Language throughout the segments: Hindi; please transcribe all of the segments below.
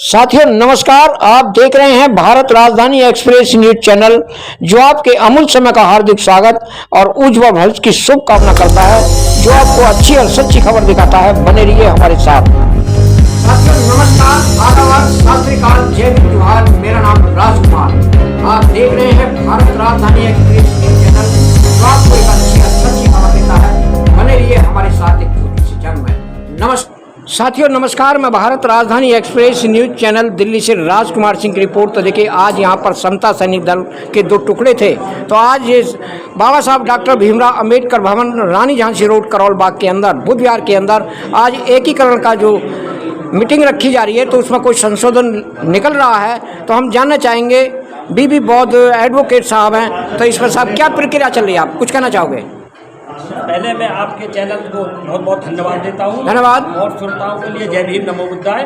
साथियों नमस्कार। आप देख रहे हैं भारत राजधानी एक्सप्रेस न्यूज चैनल, जो आपके अमूल्य समय का हार्दिक स्वागत और उज्जवल भविष्य की शुभकामना करता है, जो आपको अच्छी और सच्ची खबर दिखाता है। बने रहिए हमारे साथ। साथियों नमस्कार, आदाब, सत श्री अकाल, जय हिंद, जोहार। मेरा नाम राजकुमार। आप देख रहे हैं भारत राजधानी एक्सप्रेस न्यूज चैनल, जो आपको एक अच्छी और सच्ची खबर देता है। बने रहिए हमारे साथ एक छोटी सी जंग में। नमस्कार साथियों नमस्कार, मैं भारत राजधानी एक्सप्रेस न्यूज चैनल दिल्ली से राजकुमार सिंह की रिपोर्ट। तो देखिए, आज यहाँ पर समता सैनिक दल के दो टुकड़े थे। तो आज ये बाबा साहब डॉक्टर भीमराव अंबेडकर भवन, रानी झांसी रोड, करौल बाग के अंदर, बुद्ध विहार के अंदर आज एकीकरण का जो मीटिंग रखी जा रही है, तो उसमें कुछ संशोधन निकल रहा है। तो हम जानना चाहेंगे, बीबी बौद्ध एडवोकेट साहब हैं, तो इस पर साहब क्या प्रक्रिया चल रही है, आप कुछ कहना चाहोगे? पहले मैं आपके चैनल को बहुत बहुत धन्यवाद देता हूँ। धन्यवाद। और श्रोताओं के लिए जय भीम, नमो बुद्धाय।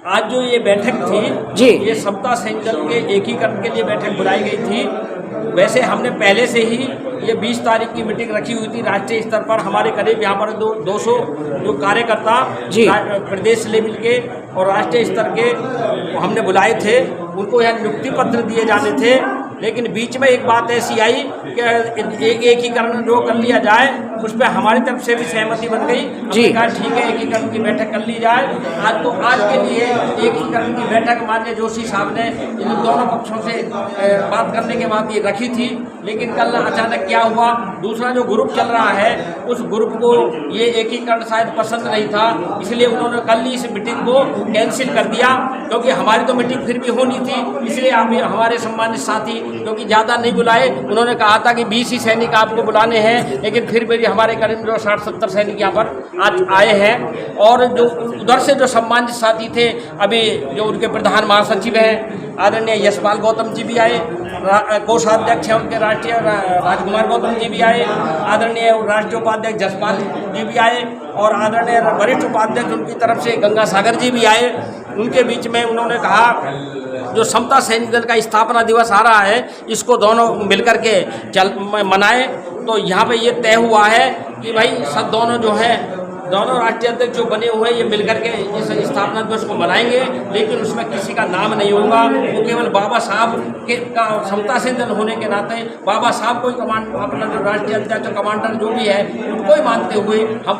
आज जो ये बैठक थी जी, ये समता सैनिक दल के एकीकरण के लिए बैठक बुलाई गई थी। वैसे हमने पहले से ही ये 20 तारीख की मीटिंग रखी हुई थी। राष्ट्रीय स्तर पर हमारे करीब यहाँ पर 200 जो कार्यकर्ता प्रदेश लेवल के और राष्ट्रीय स्तर के हमने बुलाए थे। उनको यहाँ नियुक्ति पत्र दिए जाने थे, लेकिन बीच में एक बात ऐसी आई कि एकीकरण जो कर लिया जाए, उस पर हमारी तरफ से भी सहमति बन गई। हमने कहा ठीक है, एकीकरण की बैठक कर ली जाए। आज के लिए एकीकरण की बैठक माननीय जोशी साहब ने इन दोनों पक्षों से बात करने के बाद ये रखी थी। लेकिन कल अचानक क्या हुआ, दूसरा जो ग्रुप चल रहा है उस ग्रुप को ये एकीकरण शायद पसंद नहीं था, इसलिए उन्होंने कल ही इस मीटिंग को कैंसिल कर दिया। क्योंकि हमारी तो मीटिंग फिर भी होनी थी, इसलिए आप हमारे सम्मानित साथी क्योंकि ज़्यादा नहीं बुलाए, उन्होंने कहा था कि 20 ही सैनिक आपको बुलाने हैं, लेकिन फिर भी हमारे करीब 60-70 सैनिक यहाँ पर आज आए हैं। और जो उधर से जो सम्मानित साथी थे, अभी जो उनके प्रधान महासचिव हैं आदरणीय यशपाल गौतम जी भी आए, कोषाध्यक्ष हैं उनके राष्ट्रीय राजकुमार गौतम जी भी आए, आदरणीय राष्ट्रीय उपाध्यक्ष जसपाल जी भी आए, और आदरणीय वरिष्ठ उपाध्यक्ष उनकी तरफ से गंगा सागर जी भी आए। उनके बीच में उन्होंने कहा जो समता सैनिक दल का स्थापना दिवस आ रहा है, इसको दोनों मिलकर के मनाएं। तो यहाँ पे ये तय हुआ है कि भाई सब दोनों जो हैं, दोनों राष्ट्रीय अध्यक्ष जो बने हुए हैं, ये मिलकर के इस स्थापना दिवस को मनाएंगे। लेकिन उसमें किसी का नाम नहीं होगा, वो केवल बाबा साहब के का समता सैनिक दल होने के नाते बाबा साहब को ही अपना जो राष्ट्रीय अध्यक्ष कमांडर जो भी है उनको ही मानते हुए हम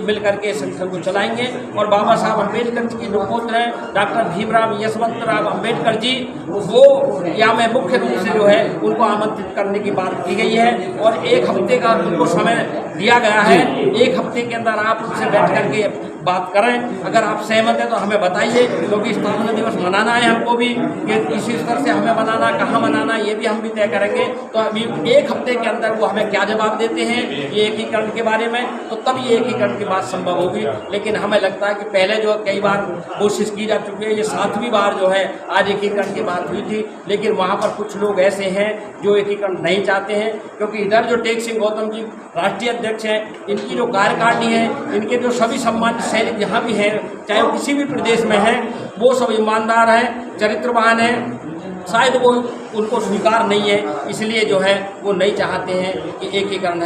मिलकर के संगठन को चलाएंगे। और बाबा साहब अम्बेडकर जी के जो पुत्र हैं डॉक्टर भीमराव यशवंतराव अम्बेडकर जी, वो यहाँ में मुख्य रूप से जो है उनको आमंत्रित करने की बात की गई है। और 1 हफ्ते का उनको समय दिया गया है। 1 हफ्ते के अंदर आप से बैठ करके बात करें। अगर आप सहमत हैं तो हमें बताइए, क्योंकि स्थापना दिवस मनाना है हमको भी, कि इसी स्तर से हमें मनाना, कहाँ मनाना, ये भी हम भी तय करेंगे। तो अभी 1 हफ्ते के अंदर वो हमें क्या जवाब देते हैं ये एकीकरण के बारे में, तो तब ये एकीकरण की बात संभव होगी। लेकिन हमें लगता है कि पहले जो कई बार कोशिश की जा चुकी है, ये 7वीं बार जो है आज एकीकरण की बात हुई थी। लेकिन वहाँ पर कुछ लोग ऐसे हैं जो एकीकरण नहीं चाहते हैं, क्योंकि इधर जो टेक सिंह गौतम जी राष्ट्रीय अध्यक्ष हैं, इनकी जो कार्यकारिणी है, इनके जो सभी सम्मानित सैनिक जहाँ भी हैं, चाहे वो किसी भी प्रदेश में हैं, वो सब ईमानदार हैं, चरित्रवान हैं। शायद वो उनको स्वीकार नहीं है, इसलिए जो है वो नहीं चाहते हैं कि एकीकरण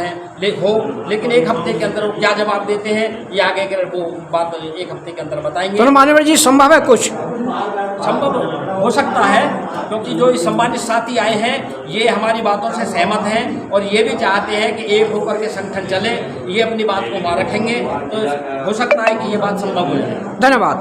हो। लेकिन 1 हफ्ते के अंदर वो क्या जवाब देते हैं, ये आगे के वो बात 1 हफ्ते के अंदर बताएंगे। तो मान्यवर जी, संभव है कुछ संभव हो सकता है, क्योंकि जो इस सम्मानित साथी आए हैं ये हमारी बातों से सहमत हैं और ये भी चाहते हैं कि एक होकर के संगठन चले, ये अपनी बात को वहाँ रखेंगे। तो हो सकता है कि ये बात संभव हो जाए। धन्यवाद।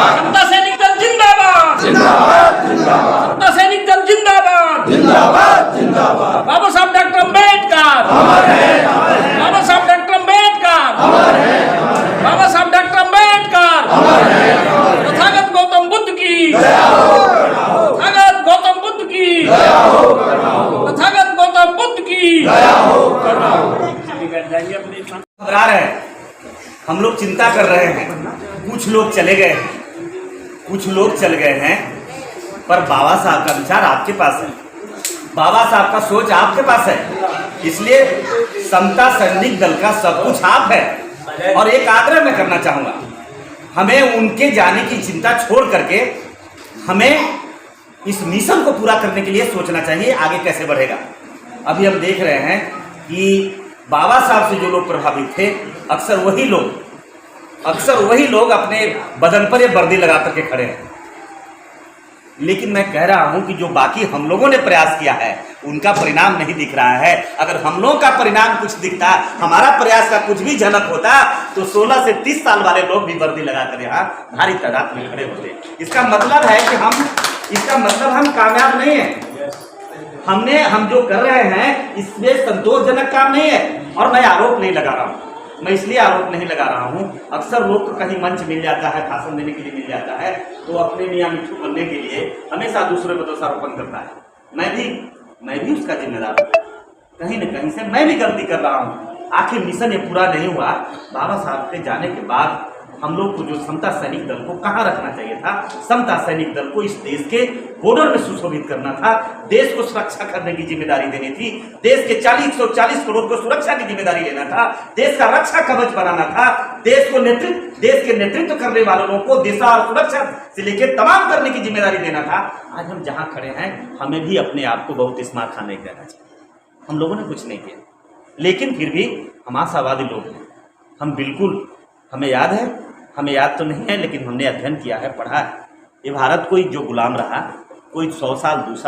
समता सैनिक दल जिंदाबाद, समता सैनिक दल जिंदाबाद, बाबा साहब डॉक्टर अम्बेडकर, बाबा साहब डॉक्टर अम्बेडकर, बाबा साहब डॉक्टर अम्बेडकर, तथागत गौतम बुद्ध की, तथागत गौतम बुद्ध की, तथागत गौतम बुद्ध की। घबरा रहे हैं, हम लोग चिंता कर रहे हैं। कुछ लोग चले गए हैं, कुछ लोग चल गए हैं, पर बाबा साहब का विचार आपके पास है, बाबा साहब का सोच आपके पास है। इसलिए समता सैनिक दल का सब कुछ आप है। और एक आग्रह मैं करना चाहूँगा, हमें उनके जाने की चिंता छोड़ करके हमें इस मिशन को पूरा करने के लिए सोचना चाहिए आगे कैसे बढ़ेगा। अभी हम देख रहे हैं कि बाबा साहब से जो लोग प्रभावित थे, अक्सर वही लोग अपने बदन पर ये वर्दी लगा करके खड़े हैं। लेकिन मैं कह रहा हूं कि जो बाकी हम लोगों ने प्रयास किया है उनका परिणाम नहीं दिख रहा है। अगर हम लोगों का परिणाम कुछ दिखता, हमारा प्रयास का कुछ भी झलक होता, तो 16 से 30 साल वाले लोग भी वर्दी लगाकर यहाँ भारी तादाद में खड़े होते। इसका मतलब है कि हम कामयाब नहीं है। हम जो कर रहे हैं इसमें संतोषजनक काम नहीं है। और मैं आरोप नहीं लगा रहा हूँ, मैं इसलिए आरोप नहीं लगा रहा हूँ, अक्सर लोग को कहीं मंच मिल जाता है, भाषण देने के लिए मिल जाता है, तो अपने मियाँ मिठू बनने के लिए हमेशा दूसरे को दोषारोपण करता है। मैं भी उसका जिम्मेदार हूँ। कहीं न कहीं से मैं भी गलती कर रहा हूँ। आखिर मिशन ये पूरा नहीं हुआ। बाबा साहब के जाने के बाद हम लोग को जो समता सैनिक दल को कहाँ रखना चाहिए था, समता सैनिक दल को इस देश के बॉर्डर में सुशोभित करना था, देश को सुरक्षा करने की जिम्मेदारी देनी थी, देश के 140 करोड़ को सुरक्षा की जिम्मेदारी लेना था, देश का रक्षा कवच बनाना था, देश के नेतृत्व करने वालों को देशा और सुरक्षा से लेकर तमाम करने की जिम्मेदारी देना था। आज हम जहाँ खड़े हैं हमें भी अपने आप को बहुत स्मार्ट खान नहीं कहना चाहिए। हम लोगों ने कुछ नहीं किया, लेकिन फिर भी हम आशावादी लोग हैं। हमें याद तो नहीं है, लेकिन हमने अध्ययन किया है, पढ़ा है। ये भारत कोई जो गुलाम रहा, कोई 100 साल, 200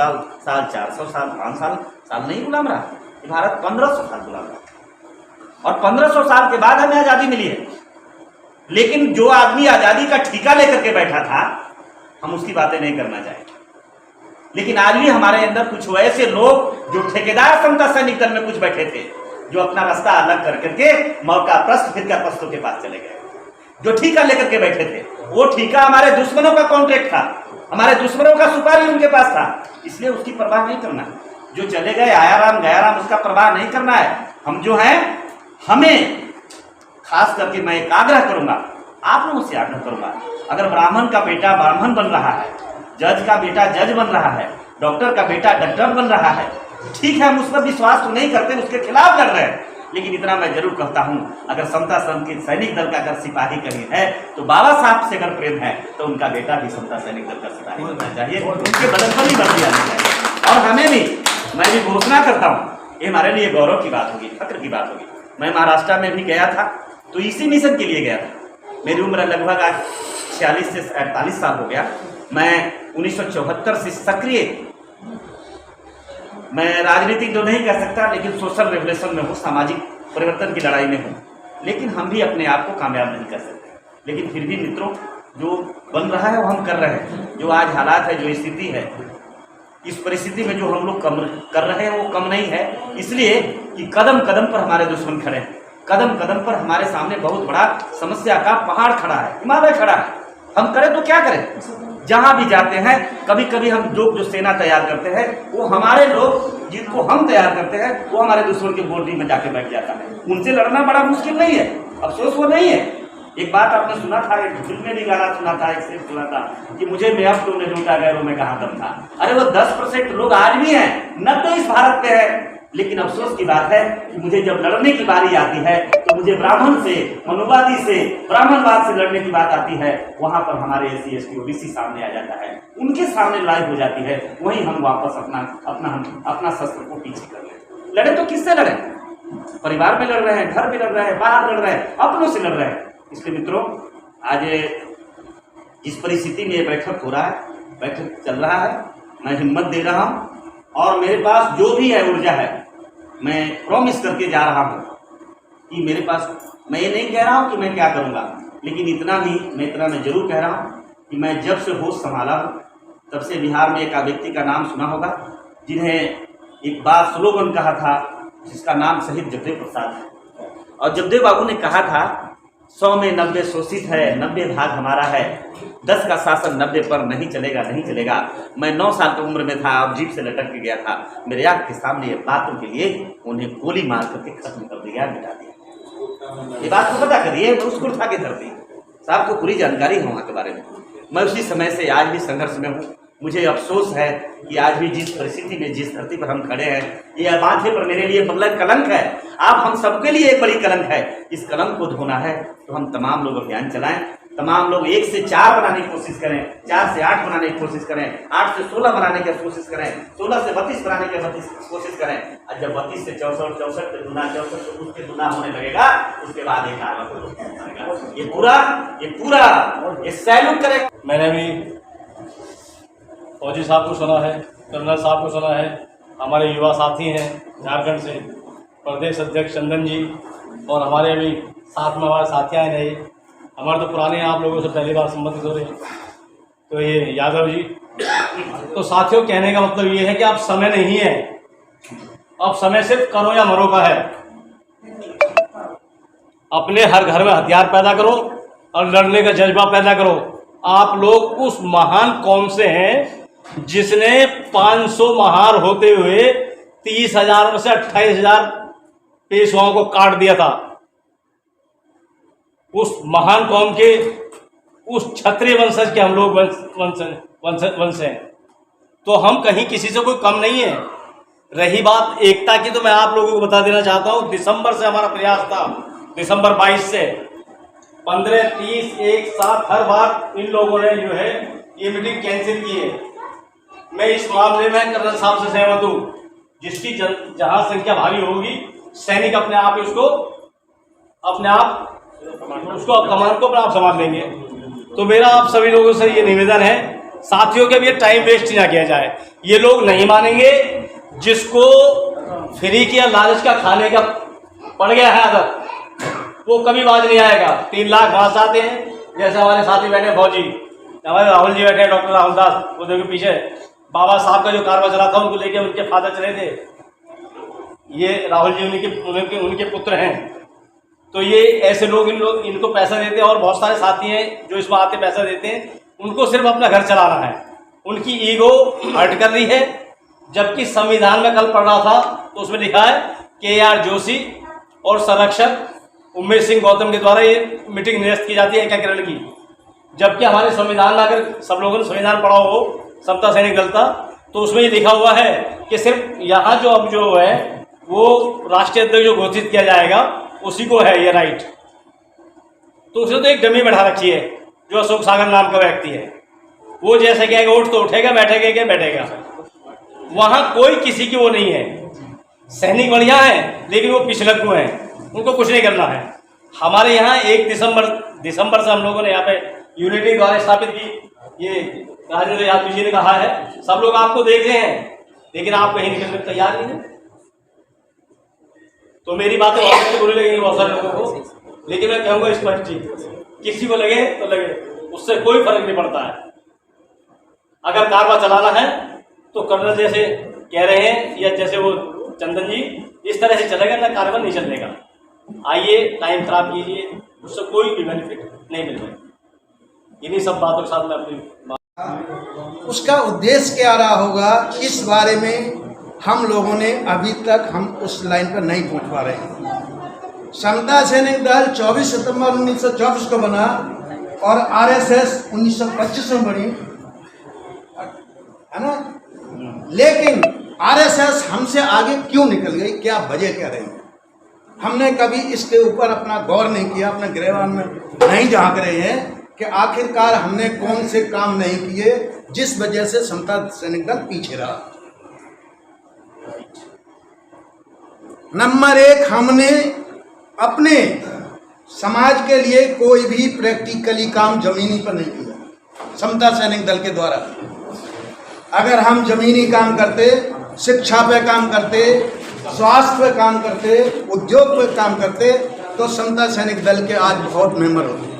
साल, 400 साल, 500 साल नहीं गुलाम रहा। ये भारत 1500 साल गुलाम रहा, और 1500 साल के बाद हमें आज़ादी मिली है। लेकिन जो आदमी आज़ादी का ठेका लेकर के बैठा था, हम उसकी बातें नहीं करना चाहेंगे। लेकिन आज भी हमारे अंदर कुछ वैसे लोग जो ठेकेदार समता सैनिक दल में कुछ बैठे थे, जो अपना रास्ता अलग कर करके मौका प्रस्त फिरका प्रस्तों के पास चले गए। जो ठेका लेकर के बैठे थे, वो ठेका हमारे दुश्मनों का कॉन्ट्रैक्ट था, हमारे दुश्मनों का सुपारी उनके पास था, इसलिए उसकी परवाह नहीं करना। जो चले गए आया राम गया राम, उसका परवाह नहीं करना है। हम जो हैं, हमें खास करके मैं एक आग्रह करूंगा, आप लोगों से आग्रह करूंगा, अगर ब्राह्मण का बेटा ब्राह्मण बन रहा है, जज का बेटा जज बन रहा है, डॉक्टर का बेटा डॉक्टर बन रहा है, ठीक है, हम उस पर विश्वास तो नहीं करते, उसके खिलाफ लड़ रहे हैं, लेकिन इतना मैं जरूर कहता हूं, अगर समता सैनिक दल का अगर सिपाही कहीं है, तो बाबा साहब से अगर प्रेम है, तो उनका बेटा भी समता सैनिक दल का सिपाही बनना चाहिए, उनके बदन पर ही वर्दी आनी चाहिए। और हमें भी, मैं भी घोषणा करता हूँ, ये हमारे लिए गौरव की बात होगी, फक्र की बात होगी। मैं महाराष्ट्र में भी गया था, तो इसी मिशन के लिए गया था। मेरी उम्र लगभग आज 46 से 48 साल हो गया। मैं 1974 से सक्रिय, मैं राजनीति तो नहीं कह सकता, लेकिन सोशल रेवोल्यूशन में हूँ, सामाजिक परिवर्तन की लड़ाई में हूँ। लेकिन हम भी अपने आप को कामयाब नहीं कर सकते। लेकिन फिर भी मित्रों, जो बन रहा है वो हम कर रहे हैं। जो आज हालात है, जो स्थिति है, इस परिस्थिति में जो हम लोग कम कर रहे हैं वो कम नहीं है, इसलिए कि कदम कदम पर हमारे दुश्मन खड़े हैं, कदम कदम पर हमारे सामने बहुत बड़ा समस्या का पहाड़ खड़ा है, हिमालय खड़ा है। हम करें तो क्या करें? जहां भी जाते हैं, कभी कभी हम जो सेना तैयार करते हैं, वो हमारे लोग जिनको हम तैयार करते हैं, वो हमारे दुश्मन के बॉर्डरी में जाके बैठ जाता है। उनसे लड़ना बड़ा मुश्किल नहीं है, अफसोस वो नहीं है। एक बात आपने सुना था, एक फिल्म में भी गाना सुना था, एक शेर सुना था कि मुझे मैं अब तुमने लूटा गैरों में कहाँ दम था। अरे वो 10% लोग आज भी हैं, न तो इस भारत पे है। लेकिन अफसोस की बात है कि मुझे जब लड़ने की बारी आती है, तो मुझे ब्राह्मण से, मनुवादी से, ब्राह्मणवाद से लड़ने की बात आती है, वहां पर हमारे SC ST OBC सामने आ जाता है, उनके सामने लड़ाई हो जाती है। वहीं हम वापस अपना शस्त्र को पीछे कर लें। लड़े तो किससे लड़े? परिवार में लड़ रहे हैं, घर में लड़ रहे हैं, बाहर लड़ रहे हैं, अपनों से लड़ रहे हैं। इसलिए मित्रों, आज इस परिस्थिति में ये बैठक हो रहा है, बैठक चल रहा है, मैं हिम्मत दे रहा हूँ, और मेरे पास जो भी है ऊर्जा है, मैं प्रॉमिस करके जा रहा हूँ कि मेरे पास, मैं ये नहीं कह रहा हूँ कि मैं क्या करूँगा, लेकिन इतना मैं जरूर कह रहा हूँ कि मैं जब से होश संभाला हूँ, तब से बिहार में एक व्यक्ति का नाम सुना होगा, जिन्हें एक बार स्लोगन कहा था, जिसका नाम शहीद जगदेव प्रसाद है। और जगदेव बाबू ने कहा था, 100 में 90 शोषित है, 90 भाग हमारा है, 10 का शासन 90 पर नहीं चलेगा, नहीं चलेगा। मैं 9 साल की उम्र में था, अब जीप से लटक के गया था, मेरे आँख के सामने ये बातों के लिए उन्हें गोली मार करके खत्म कर दिया, मिटा दिया। ये बात को पता करिए, उसको उठा के धरती साहब को पूरी जानकारी है वहाँ के बारे में। मैं उसी समय से आज भी संघर्ष में हूँ। मुझे अफसोस है कि आज भी जिस परिस्थिति में, जिस धरती पर हम खड़े हैं, ये माथे पर मेरे लिए मतलब कलंक है। आप हम सबके लिए एक बड़ी कलंक है। इस कलंक को धोना है तो हम तमाम लोग अभियान चलाएं, तमाम लोग 1 से 4 बनाने की कोशिश करें, 4 से 8 बनाने की कोशिश करें, 8 से 16 बनाने की कोशिश करें, 16 से 32 बनाने की कोशिश करें। और जब 32 से 64, 64 से गुना, 64 से उसके गुना होने लगेगा, उसके बाद एक कार्बन ये पूरा ये सैल्यूट करें। मैंने भी फौजी साहब को सुना है, कर्नल साहब को सुना है, हमारे युवा साथी हैं झारखंड से, प्रदेश अध्यक्ष चंदन जी, और हमारे अभी साथ में हमारे साथी आए नए, हमारे तो पुराने आप लोगों से पहली बार संबंधित हो रहे हैं, तो ये यादव जी। तो साथियों, कहने का मतलब ये है कि अब समय नहीं है, अब समय सिर्फ करो या मरो का है। अपने हर घर में हथियार पैदा करो और लड़ने का जज्बा पैदा करो। आप लोग उस महान कौम से हैं जिसने 500 महार होते हुए 30,000 में से 28,000 पेशवाओं को काट दिया था। उस महान कौम के, उस क्षत्रिय वंशज के हम लोग वंश हैं, तो हम कहीं किसी से कोई कम नहीं है। रही बात एकता की, तो मैं आप लोगों को बता देना चाहता हूं, दिसंबर से हमारा प्रयास था, दिसंबर 22 से 15, 30, 1, 7 हर बार इन लोगों ने जो है ये मीटिंग कैंसिल की है। मैं इस मामले में कर्नल साहब से सहमत हूँ, जिसकी जहां संख्या भारी होगी, सैनिक अपने आप उसको कमान को अपने आप संभाल लेंगे। तो मेरा आप सभी लोगों से ये निवेदन है, साथियों के भी टाइम वेस्ट ना किया जाए। ये लोग नहीं मानेंगे, जिसको फ्री किया लालच का खाने का पड़ गया है आदत, वो कभी बाज नहीं आएगा। 3 लाख वहां आते हैं, जैसे हमारे साथी बैठे फौजी, हमारे राहुल जी बैठे, डॉक्टर राहुल दास, वो देखो पीछे बाबा साहब का जो कारवा चला था, उनको लेके उनके फादर चले थे। ये राहुल जी उनके पुत्र हैं। तो ये ऐसे लोग इनको पैसा देते हैं, और बहुत सारे साथी हैं जो इसमें आते पैसा देते हैं, उनको सिर्फ अपना घर चलाना है। उनकी ईगो हर्ट कर रही है। जबकि संविधान में कल पढ़ रहा था, तो उसमें लिखा है KR जोशी और संरक्षक उमेश सिंह गौतम के द्वारा ये मीटिंग निरस्त की जाती है एकीकरण की। जबकि हमारे संविधान में, अगर सब लोगों ने संविधान पढ़ा हो, समता सैनिक दल का, तो उसमें ये लिखा हुआ है कि सिर्फ यहाँ जो अब जो है वो राष्ट्रीय अध्यक्ष जो घोषित किया जाएगा, उसी को है ये राइट। तो उसे तो एक डमी बैठा रखी है, जो अशोक सागर नाम का व्यक्ति है। वो जैसे कहेगा उठ तो उठेगा, बैठेगा क्या बैठेगा। वहां कोई किसी की वो नहीं है। सैनिक बढ़िया है, लेकिन वो पिछलग्गू हैं, उनको कुछ नहीं करना है। हमारे यहाँ 1 दिसंबर से हम लोगों ने यहाँ पे यूनिटी द्वारा स्थापित की। ये राजेंद्र यादव जी ने कहा है, सब लोग आपको देख रहे हैं, लेकिन आप कहीं निकलने को तैयार नहीं है। तो मेरी बातें बहुत बुरी लगेंगी बहुत सारे लोगों को, लेकिन मैं कहूँगा स्पष्ट जी, किसी को लगे तो लगे, उससे कोई फर्क नहीं पड़ता है। अगर कारवा चलाना है तो कर्नल जैसे कह रहे हैं, या जैसे वो चंदन जी, इस तरह से चलेगा ना, कारवा नहीं चलेगा। आइए, टाइम खराब कीजिए, उससे कोई भी बेनिफिट नहीं मिलेगा। इन्हीं सब बातों के साथ मैं अपनी उसका उद्देश्य क्या रहा होगा, इस बारे में हम लोगों ने अभी तक हम उस लाइन पर नहीं पहुंच पा रहे हैं। समता सैनिक दल 24 सितंबर 1924 को बना और RSS 1925 में बनी, है ना। लेकिन RSS हमसे आगे क्यों निकल गई, क्या वजह क्या रही? हमने कभी इसके ऊपर अपना गौर नहीं किया, अपने गिरबान में नहीं झांक रहे हैं कि आखिरकार हमने कौन से काम नहीं किए जिस वजह से समता सैनिक दल पीछे रहा। नंबर 1, हमने अपने समाज के लिए कोई भी प्रैक्टिकली काम जमीनी पर नहीं किया समता सैनिक दल के द्वारा। अगर हम जमीनी काम करते, शिक्षा पे काम करते, स्वास्थ्य पे काम करते, उद्योग पे काम करते, तो समता सैनिक दल के आज बहुत मेंबर होते।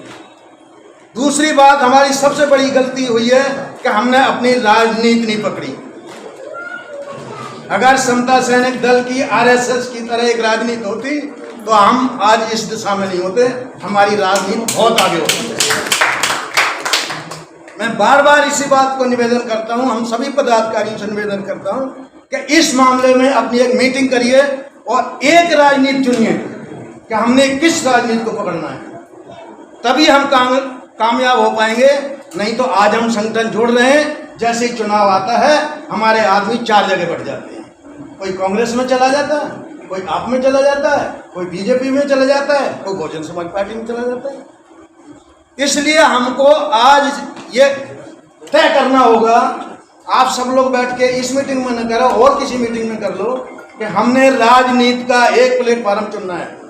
दूसरी बात, हमारी सबसे बड़ी गलती हुई है कि हमने अपनी राजनीति नहीं पकड़ी। अगर समता सैनिक दल की RSS की तरह एक राजनीति होती तो हम आज इस दिशा में नहीं होते, हमारी राजनीति बहुत आगे होती है। मैं बार बार इसी बात को निवेदन करता हूं, हम सभी पदाधिकारियों से निवेदन करता हूं कि इस मामले में अपनी एक मीटिंग करिए और एक राजनीति चुनिए कि हमने किस राजनीति को पकड़ना है, तभी हम कामयाब हो पाएंगे। नहीं तो आज हम संगठन जोड़ रहे हैं, जैसे ही चुनाव आता है हमारे आदमी 4 जगह बढ़ जाते हैं। कोई कांग्रेस में चला जाता है, कोई आप में चला जाता है, कोई BJP में चला जाता है, कोई बहुजन समाज पार्टी में चला जाता है। इसलिए हमको आज ये तय करना होगा, आप सब लोग बैठ के इस मीटिंग में न करो और किसी मीटिंग में कर लो, कि हमने राजनीति का एक प्लेटफार्म चुनना है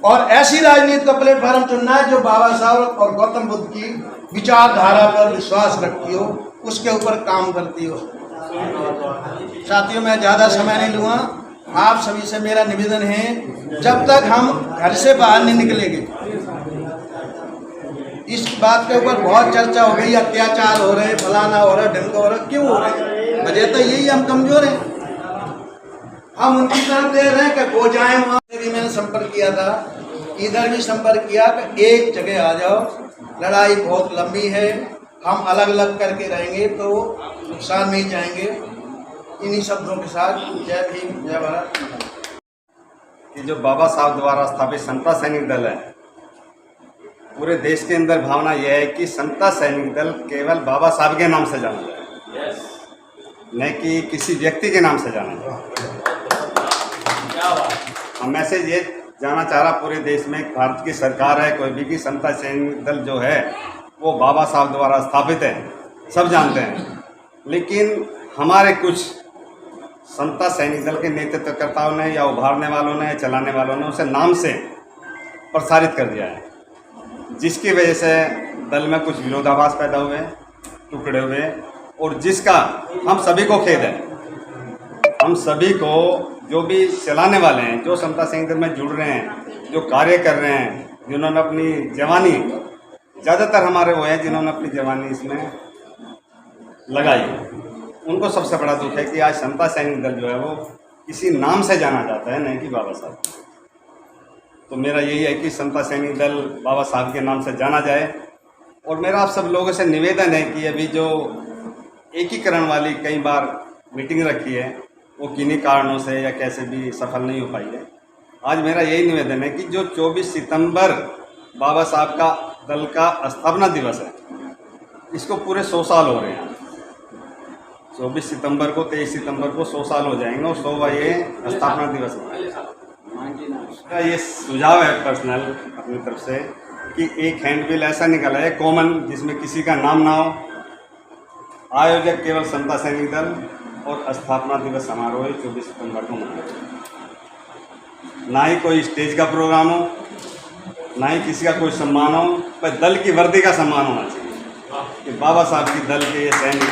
और ऐसी राजनीति का प्लेटफार्म चुनना है जो बाबा साहब और गौतम बुद्ध की विचारधारा पर विश्वास रखती हो, उसके ऊपर काम करती हो। साथियों, मैं ज़्यादा समय नहीं लूँगा, आप सभी से मेरा निवेदन है, जब तक हम घर से बाहर नहीं निकलेंगे, इस बात के ऊपर बहुत चर्चा हो गई, अत्याचार हो रहे, फलाना हो रहा, ढिमका हो रहा, क्यों हो रहा है? वजह तो यही, हम कमजोर हैं, हम उनकी तरफ दे रहे हैं कि वो जाए। वहाँ से भी मैंने संपर्क किया था, इधर भी संपर्क किया कि एक जगह आ जाओ, लड़ाई बहुत लंबी है, हम अलग अलग करके रहेंगे तो नुकसान में ही जाएंगे। इन्हीं शब्दों के साथ जय भीम, जय भारत। कि जो बाबा साहब द्वारा स्थापित समता सैनिक दल है, पूरे देश के अंदर भावना यह है कि समता सैनिक दल केवल बाबा साहब के नाम से जाना जाए, न कि किसी व्यक्ति के नाम से जाना जाए। हम मैसेज ये जाना चाह रहा पूरे देश में, भारत की सरकार है कोई भी, कि समता सैनिक दल जो है वो बाबा साहब द्वारा स्थापित है, सब जानते हैं, लेकिन हमारे कुछ समता सैनिक दल के नेतृत्वकर्ताओं ने या उभारने वालों ने, चलाने वालों ने उसे नाम से प्रसारित कर दिया है, जिसकी वजह से दल में कुछ विरोधाभास पैदा हुए, टुकड़े हुए, और जिसका हम सभी को खेद है। हम सभी को, जो भी चलाने वाले हैं, जो समता सैनिक दल में जुड़ रहे हैं, जो कार्य कर रहे हैं, जिन्होंने अपनी जवानी, ज़्यादातर हमारे वो हैं जिन्होंने अपनी जवानी इसमें लगाई, उनको सबसे बड़ा दुख है कि आज समता सैनिक दल जो है वो किसी नाम से जाना जाता है, नहीं कि बाबा साहब। तो मेरा यही है कि समता सैनिक दल बाबा साहब के नाम से जाना जाए। और मेरा आप सब लोगों से निवेदन है कि अभी जो एकीकरण वाली कई बार मीटिंग रखी है, वो किन्हीं कारणों से या कैसे भी सफल नहीं हो पाई है। आज मेरा यही निवेदन है कि जो 24 सितंबर बाबा साहब का दल का स्थापना दिवस है, इसको पूरे 100 साल हो रहे हैं। 24 सितंबर को, 23 सितंबर को 100 साल हो जाएंगे, और 100वां ये स्थापना दिवस है। ये सुझाव है पर्सनल अपनी तरफ से कि एक हैंडबिल ऐसा निकला है कॉमन, जिसमें किसी का नाम ना हो, आयोजक केवल समता सैनिक दल, और स्थापना दिवस समारोह 24 सितंबर को मनाया। ना ही कोई स्टेज का प्रोग्राम हो, ना ही किसी का कोई सम्मान हो, पर दल की वर्दी का सम्मान होना चाहिए कि बाबा साहब की दल के ये सैनिक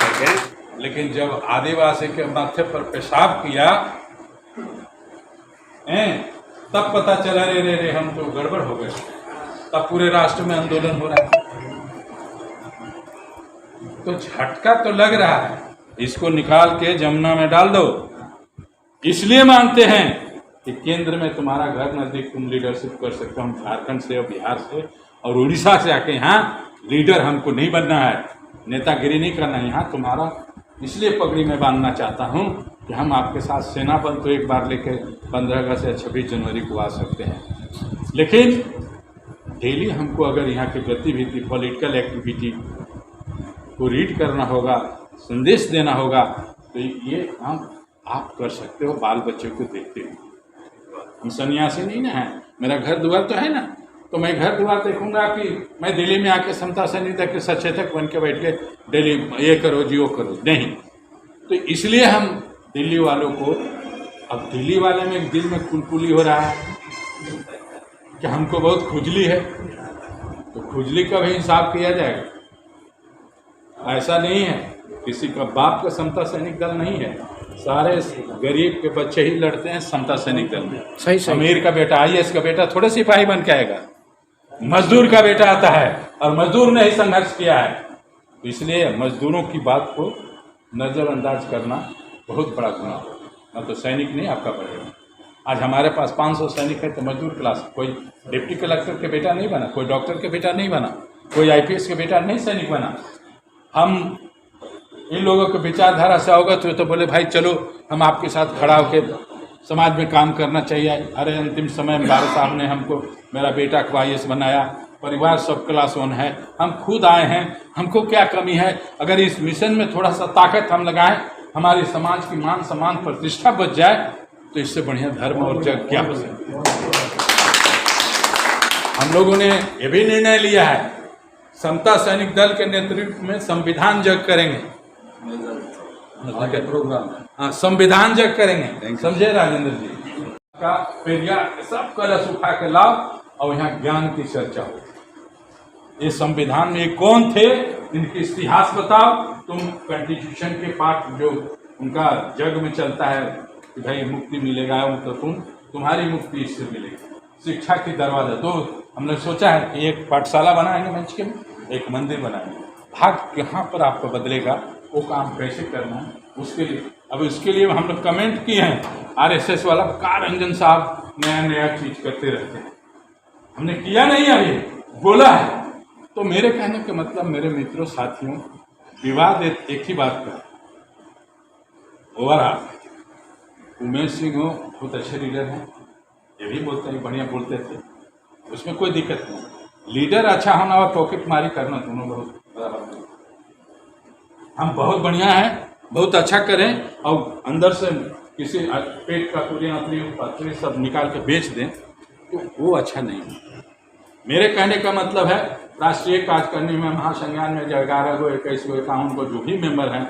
करके। लेकिन जब आदिवासी के माथे पर पेशाब किया तब पता चला रे हम तो गड़बड़ हो गए, तब पूरे राष्ट्र में आंदोलन हो रहा है। तो झटका तो लग रहा है, इसको निकाल के जमुना में डाल दो। इसलिए मानते हैं कि केंद्र में तुम्हारा घर नजदीक, तुम लीडरशिप कर सकते हो। हम झारखंड से और बिहार से और उड़ीसा से आके यहाँ लीडर हमको नहीं बनना है, नेतागिरी नहीं करना है यहाँ तुम्हारा। इसलिए पगड़ी में बांधना चाहता हूँ कि हम आपके साथ सेना बल तो एक बार लेके 15 अगस्त या 26 जनवरी को आ सकते हैं, लेकिन डेली हमको अगर यहाँ की गतिविधि, पॉलिटिकल एक्टिविटी को रीड करना होगा, संदेश देना होगा, तो ये काम आप कर सकते हो बाल बच्चों को देखते हुए। हम सन्यासी नहीं ना है, मेरा घर द्वार तो है ना, तो मैं घर द्वार देखूंगा कि मैं दिल्ली में आके समता सैनिक दल के सचेतक बन के बैठ के डेली ये करो जी वो करो, नहीं। तो इसलिए हम दिल्ली वालों को, अब दिल्ली वाले में दिल में कुलकुली हो रहा है कि हमको बहुत खुजली है, तो खुजली का भी हिसाब किया जाएगा। ऐसा नहीं है, किसी का बाप का समता सैनिक दल नहीं है, सारे गरीब के बच्चे ही लड़ते हैं समता सैनिक दल में। सही। अमीर का बेटा, IAS का बेटा थोड़े सिपाही बन के आएगा, मजदूर का बेटा आता है और मजदूर ने ही संघर्ष किया है। तो इसलिए मजदूरों की बात को नज़रअंदाज करना बहुत बड़ा गुनाह हो, न तो सैनिक नहीं आपका बढ़ेगा। आज हमारे पास 500 सैनिक है, तो मजदूर क्लास, कोई डिप्टी कलेक्टर के बेटा नहीं बना, कोई डॉक्टर के बेटा नहीं बना, कोई IPS के बेटा नहीं सैनिक बना। हम इन लोगों के विचारधारा से अवगत हुए तो बोले भाई चलो हम आपके साथ खड़ा होकर समाज में काम करना चाहिए। अरे अंतिम समय में बाबा साहब ने हमको, मेरा बेटा को IAS बनाया, परिवार सब क्लास 1 है, हम खुद आए हैं, हमको क्या कमी है? अगर इस मिशन में थोड़ा सा ताकत हम लगाएं, हमारे समाज की मान सम्मान प्रतिष्ठा बच जाए, तो इससे बढ़िया धर्म और जग क्या हो सकता है। हम लोगों ने ये भी निर्णय लिया है, समता सैनिक दल के नेतृत्व में संविधान जग करेंगे, प्रोग्राम, हाँ संविधान जग करेंगे, समझे राजेंद्र जी का पेरिया सब कलश उठा के लाओ और यहाँ ज्ञान की चर्चा हो। ये संविधान में कौन थे, इनके इतिहास बताओ। तुम कॉन्स्टिट्यूशन के पार्ट जो उनका जग में चलता है कि भाई मुक्ति मिलेगा, तो तुम्हारी मुक्ति इससे मिलेगी। शिक्षा की दरवाजा तो हमने सोचा है कि एक पाठशाला बनाएंगे मंच के में, एक मंदिर बनाएंगे। भाग कहाँ पर आपको बदलेगा, वो काम कैसे करना है उसके लिए। अब इसके लिए हम लोग कमेंट किए हैं, आरएसएस वाला कार रंजन साहब नया नया चीज करते रहते हैं, हमने किया नहीं अभी, बोला है। तो मेरे कहने का मतलब मेरे मित्रों साथियों, विवाद एक ही बात का, ओवरऑल उमेश सिंह हो बहुत अच्छे लीडर हैं, ये भी बोलते हैं, बढ़िया बोलते थे, उसमें कोई दिक्कत नहीं। लीडर अच्छा होना और पॉकेट मारी करना दोनों बहुत बराबर है। हम बहुत बढ़िया हैं, बहुत अच्छा करें और अंदर से किसी पेट का पूरी सब निकाल के बेच दें तो वो अच्छा नहीं है। मेरे कहने का मतलब है राष्ट्रीय कार्यकारिणी में, महासंज्ञान में 11 को 21 को 51 को जो भी मेंबर हैं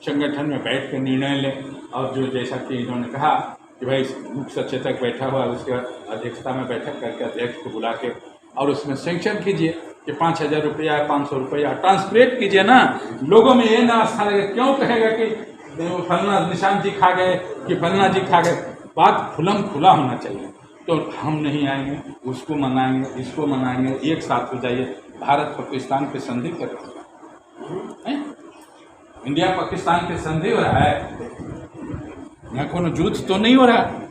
संगठन में बैठ के निर्णय लें। और जो जैसा कि इन्होंने कहा कि भाई मुख्य सचेतक बैठा हुआ है, उसके अध्यक्षता में बैठक करके अध्यक्ष को बुला के और उसमें सैंक्शन कीजिए कि 5,000 रुपया 500 रुपया ट्रांसपरेट कीजिए ना। लोगों में ये ना आस्था लगे, क्यों कहेगा कि फलना निशांत जी खा गए कि फलना जी खा गए। बात खुलम खुला होना चाहिए। तो हम नहीं आएंगे, उसको मनाएंगे, इसको मनाएंगे, एक साथ हो जाइए। भारत पाकिस्तान के संधि कर रहा है, इंडिया पाकिस्तान के संधि हो रहा है, यहाँ कोनो युद्ध तो नहीं हो रहा है।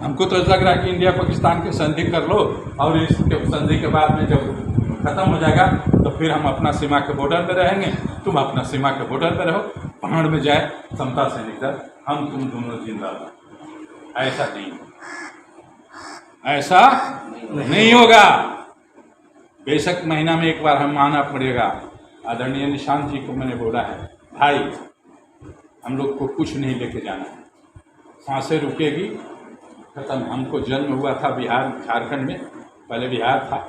हमको तो लग रहा है कि इंडिया पाकिस्तान के संधि कर लो और इस संधि के बाद में जब खत्म हो जाएगा तो फिर हम अपना सीमा के बॉर्डर पे रहेंगे, तुम अपना सीमा के बॉर्डर पे रहो, पहाड़ में जाए समता सैनिक दल, हम तुम दोनों जिंदाबाद। ऐसा नहीं, ऐसा नहीं होगा। बेशक महीना में एक बार हम मानना पड़ेगा। आदरणीय निशांत जी को मैंने बोला है, भाई हम लोग को कुछ नहीं लेके जाना है, सांसें रुकेगी खत्म। हमको जन्म हुआ था बिहार झारखंड में, पहले बिहार था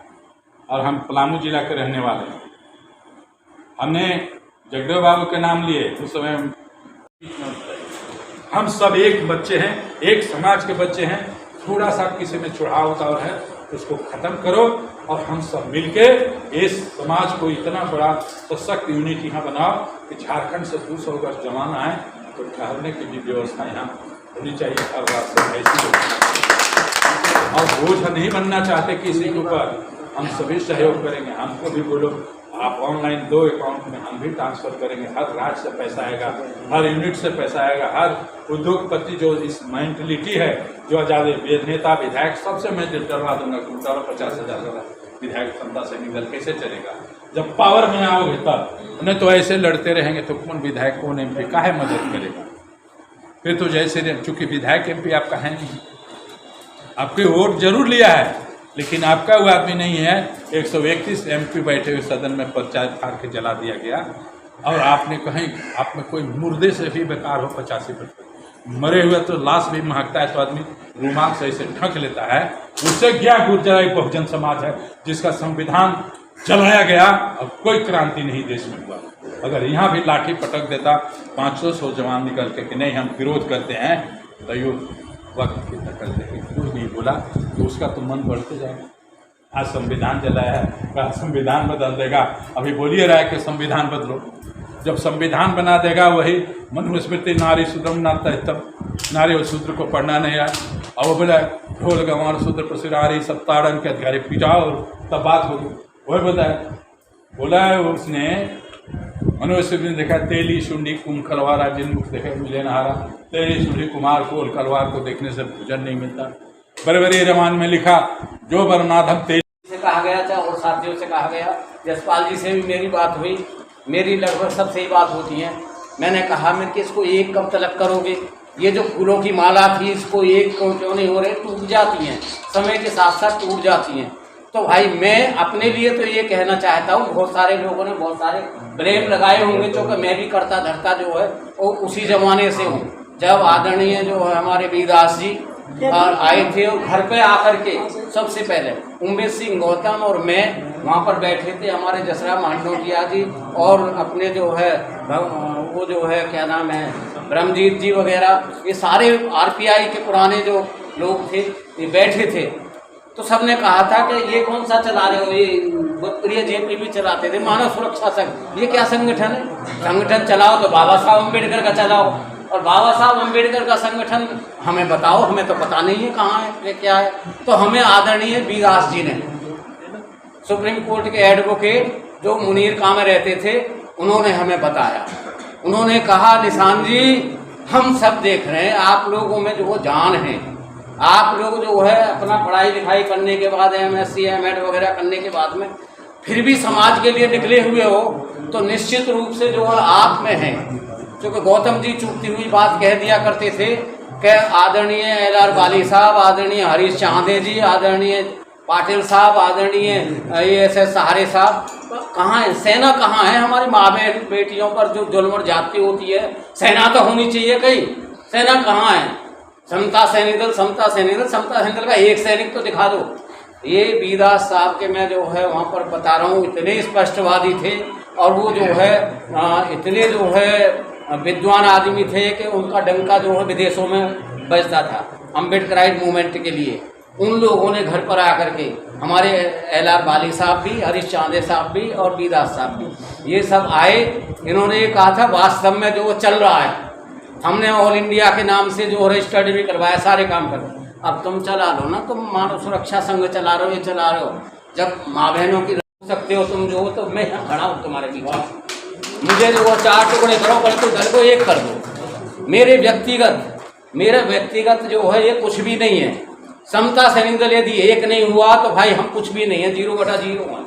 और हम पलामू जिला के रहने वाले हैं। हमने जगदेव बाबू के नाम लिए उस समय। हम सब एक बच्चे हैं, एक समाज के बच्चे हैं। थोड़ा सा किसी में चढ़ाव उतार है उसको खत्म करो और हम सब मिलके इस समाज को इतना बड़ा सशक्त यूनिट यहाँ बनाओ कि झारखंड से 200 गज जमाना है तो ठहरने की भी व्यवस्था यहाँ होनी चाहिए। हर बात से ऐसी और बोझ नहीं बनना चाहते किसी के ऊपर, हम सभी सहयोग करेंगे। हमको भी बोलो, आप ऑनलाइन दो अकाउंट में, हम भी ट्रांसफर करेंगे। हर राज्य से पैसा आएगा, हर यूनिट से पैसा आएगा। हर उद्योगपति जो इस मेंटलिटी है, जो आजाद नेता विधायक सबसे मैं डरवा दूंगा कि 50,000 विधायक समता सैनिक दल कैसे चलेगा जब पावर में आओगे तब। नहीं तो ऐसे लड़ते रहेंगे तो कौन विधायक कौन एमपी काहे मदद करेगा। फिर तो जैसे चूंकि विधायक एमपी आपका है नहीं, आपके वोट जरूर लिया है लेकिन आपका वो आदमी नहीं है। 131 एमपी बैठे हुए सदन में पंचायत फाड़ के जला दिया गया और आपने कहीं आप में कोई मुर्दे से भी बेकार हो 85%। मरे हुए तो लाश भी महकता है तो आदमी रुमाल से ऐसे ढक लेता है। उससे क्या गुर्जर एक बहुजन समाज है जिसका संविधान जलाया गया और कोई क्रांति नहीं देश में हुआ। अगर यहाँ भी लाठी पटक देता 500 जवान निकल के कि नहीं हम विरोध करते हैं तो यो वक्त की टक्कर देगी, कुछ नहीं बोला तो उसका तो मन बढ़ते जाएगा। आज संविधान जलाया है, कल संविधान बदल देगा। अभी बोलिए रहा है कि संविधान बदलो, जब संविधान बना देगा वही मनुस्मृति नारी शूद्रम नाता तब नारी और शूद्र को पढ़ना नहीं आया और वो बोला ढोल गंवार शूद्र प्रसिरारी सप्तारण के अधिकारी पिटाओ तब बात होगी। वही बोला है उसने मनुस्मृति ने देखा तेली शुंडी कुम कलवारा जिनमुख देखे मिले नहारा। तेली शुंडी कुमार को कलवार को देखने से भोजन नहीं मिलता। बरबरी रमान में लिखा जो बरनाथम तेली से कहा गया था और साथियों से कहा गया। जसपाल जी से भी मेरी बात हुई, मेरी लगभग सबसे ही बात होती है। मैंने कहा मैं कि इसको एक कब तक करोगे, ये जो फूलों की माला थी इसको एक क्यों नहीं हो रहे, टूट जाती हैं, समय के साथ साथ टूट जाती हैं। तो भाई मैं अपने लिए तो ये कहना चाहता हूँ, बहुत सारे लोगों ने बहुत सारे ब्लेम लगाए होंगे क्योंकि मैं भी करता धरता जो है वो उसी जमाने से हूँ जब आदरणीय जो है हमारे वीरदास जी और आए थे और घर पे आकर के सबसे पहले उमेश सिंह गौतम और मैं वहाँ पर बैठे थे। हमारे जसरा मांडोटिया जी और अपने जो है वो जो है क्या नाम है ब्रह्मजीत जी वगैरह, ये सारे आरपीआई के पुराने जो लोग थे ये बैठे थे। तो सबने कहा था कि ये कौन सा चला रहे हो, ये जेपीबी चलाते थे मानव सुरक्षा संघ, ये क्या संगठन है? संगठन चलाओ तो बाबा साहब अम्बेडकर का चलाओ, और बाबा साहब अम्बेडकर का संगठन हमें बताओ, हमें तो पता नहीं है कहाँ है ये क्या है। तो हमें आदरणीय बी दास जी ने, सुप्रीम कोर्ट के एडवोकेट जो मुनीर कां में रहते थे, उन्होंने हमें बताया। उन्होंने कहा निशान जी हम सब देख रहे हैं, आप लोगों में जो वो जान है, आप लोग जो है अपना पढ़ाई लिखाई करने के बाद MSc M.Ed वगैरह करने के बाद में फिर भी समाज के लिए निकले हुए हो, तो निश्चित रूप से जो है आप में है। क्योंकि गौतम जी चूकती हुई बात कह दिया करते थे कि आदरणीय LR बाली साहब, आदरणीय हरीश चांदे जी, आदरणीय पाटिल साहब, आदरणीय ASS सहारे साहब कहाँ है? सेना कहाँ है? हमारी माँ बहन बेटियों पर जो जुल्म जाती होती है, सेना तो होनी चाहिए कहीं, सेना कहाँ है? समता सैनिक दल, समता सैनिक दल, समता सैनिक दल का एक सैनिक तो दिखा दो। ये बी दास साहब के मैं जो है वहाँ पर बता रहा हूँ, इतने स्पष्टवादी थे और वो जो है इतने जो है विद्वान आदमी थे कि उनका डंका जो है विदेशों में बजता था अम्बेडकराइट मूवमेंट के लिए। उन लोगों ने घर पर आकर के हमारे LR बाली साहब भी, हरीश चांदे साहब भी और बी दास साहब भी, ये सब आए। इन्होंने ये कहा था वास्तव में जो चल रहा है, हमने ऑल इंडिया के नाम से जो रजिस्टर्ड भी करवाया, सारे काम कर, अब तुम चला लो ना, तुम मानव सुरक्षा संघ चला रहे हो, ये चला रहे हो, जब माँ बहनों की रख सकते हो तुम जो हो, तो मैं यहाँ खड़ा हूँ तुम्हारे पीछे। मुझे जो वो 4 टुकड़े करो, परंतु दल को एक कर दो। मेरा व्यक्तिगत जो है ये कुछ भी नहीं है। समता सैनिक दल यदि एक नहीं हुआ तो भाई हम कुछ भी नहीं है, 0/0 हैं।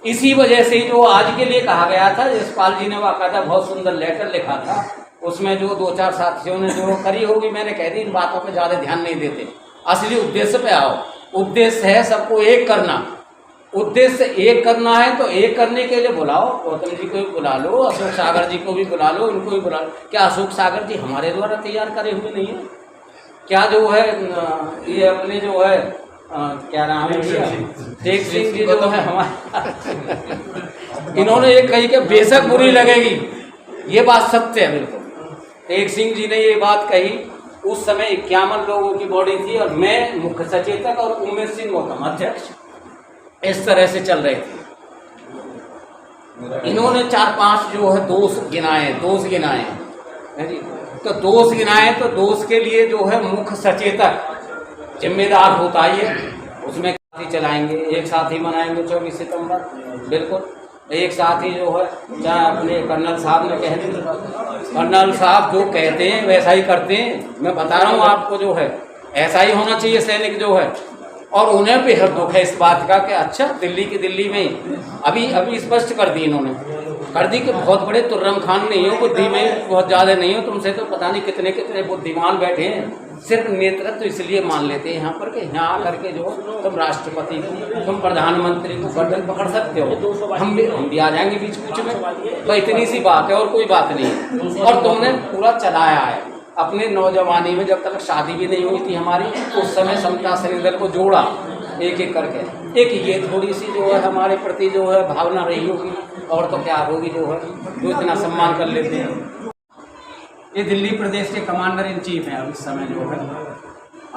इसी वजह से जो आज के लिए कहा गया था, यशपाल जी ने बाकायदा बहुत सुंदर लेटर लिखा था, उसमें जो 2-4 साथियों ने जो करी होगी, मैंने कह दी इन बातों पे ज़्यादा ध्यान नहीं देते, असली उद्देश्य पे आओ। उद्देश्य है सबको एक करना, उद्देश्य एक करना है तो एक करने के लिए बुलाओ, गौतम जी को भी बुला लो, अशोक सागर जी को भी बुला लो, इनको भी बुला लो। क्या अशोक सागर जी हमारे द्वारा तैयार करे हुए नहीं है? क्या जो है ये अपने जो है क्या नाम है टेक सिंह जी जो है हमारे इन्होंने एक कही कि बेशक बुरी लगेगी, ये बात सत्य है बिल्कुल। टेक सिंह जी ने ये बात कही, उस समय 51 लोगों की बॉडी थी और मैं मुख्य सचेतक और उमेश सिंह गौतम अध्यक्ष, इस तरह से चल रहे थे। इन्होंने 4-5 जो है दोष गिनाए है जी। तो दोष गिनाए तो दोष के लिए जो है मुख्य सचेतक जिम्मेदार होता है। उसमें साथी चलाएंगे, एक साथ ही मनाएंगे 24 सितंबर, बिल्कुल एक साथ ही जो है, चाहे अपने कर्नल साहब ने कह दिया, कर्नल साहब जो कहते हैं वैसा ही करते हैं। मैं बता रहा हूँ आपको जो है ऐसा ही होना चाहिए सैनिक जो है। और उन्हें भी हर दुख है इस बात का कि अच्छा दिल्ली में अभी स्पष्ट कर दी इन्होंने, कर दी कि बहुत बड़े तुर्रम खान नहीं हो, बुद्धि में बहुत ज़्यादा नहीं हो, तुमसे तो पता नहीं कितने बुद्धिमान बैठे हैं। सिर्फ नेतृत्व तो इसलिए मान लेते हैं यहाँ पर कि यहाँ आकर के जो तुम राष्ट्रपति को, तुम प्रधानमंत्री को गर्दन पकड़ सकते हो, हम भी आ जाएंगे बीच में। तो इतनी सी बात है और कोई बात नहीं। और तुमने पूरा चलाया है अपने नौजवानी में, जब तक शादी भी नहीं हुई थी हमारी, उस समय समता सैनिक दल को जोड़ा एक एक करके। एक ये थोड़ी सी जो है हमारे प्रति जो है भावना रही होगी, और तो क्या होगी जो है जो इतना सम्मान कर लेते हैं। ये दिल्ली प्रदेश के कमांडर इन चीफ हैं अब इस समय जो है,